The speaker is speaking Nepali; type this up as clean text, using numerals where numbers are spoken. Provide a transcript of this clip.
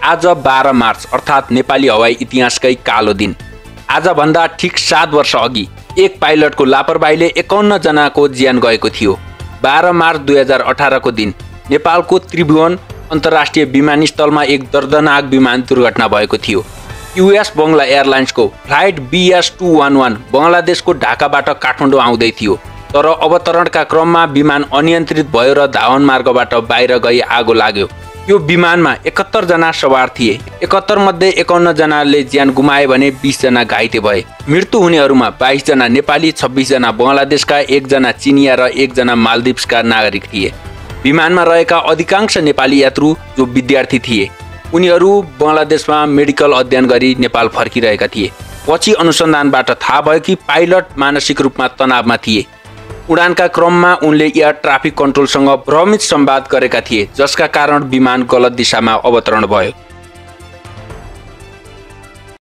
आज 12 मार्च अर्थात् नेपाली हवाई इतिहासकै कालो दिन। आजभन्दा ठिक 7 वर्ष अघि एक पाइलटको लापरवाहीले 51 जनाको ज्यान गएको थियो। 12 मार्च 2018 को दिन नेपालको त्रिभुवन अन्तर्राष्ट्रिय विमानस्थलमा एक दर्दनाक विमान दुर्घटना भएको थियो। US बङ्गला एयरलाइन्सको फ्लाइट BS211 बङ्गलादेशको ढाकाबाट काठमाडौँ आउँदै थियो, तर अवतरणका क्रममा विमान अनियन्त्रित भयो र धावन मार्गबाट बाहिर गई आगो लाग्यो। यो विमानमा 71 जना सवार थिए। 71 मध्ये 51 जनाले ज्यान गुमाए भने 20 जना घाइते भए। मृत्यु हुनेहरूमा 22 जना नेपाली, 26 जना बङ्गलादेशका, 1 जना चिनिया र 1 जना मालदिप्सका नागरिक थिए। विमानमा रहेका अधिकांश नेपाली यात्रु जो विद्यार्थी थिए, उनीहरू बङ्गलादेशमा मेडिकल अध्ययन गरी नेपाल फर्किरहेका थिए। पछि अनुसन्धानबाट थाहा भयो कि पाइलट मानसिक रूपमा तनावमा थिए। उडानका क्रममा उनले एयर ट्राफिक कन्ट्रोलसँग भ्रमित संवाद गरेका थिए, जसका कारण विमान गलत दिशामा अवतरण भयो।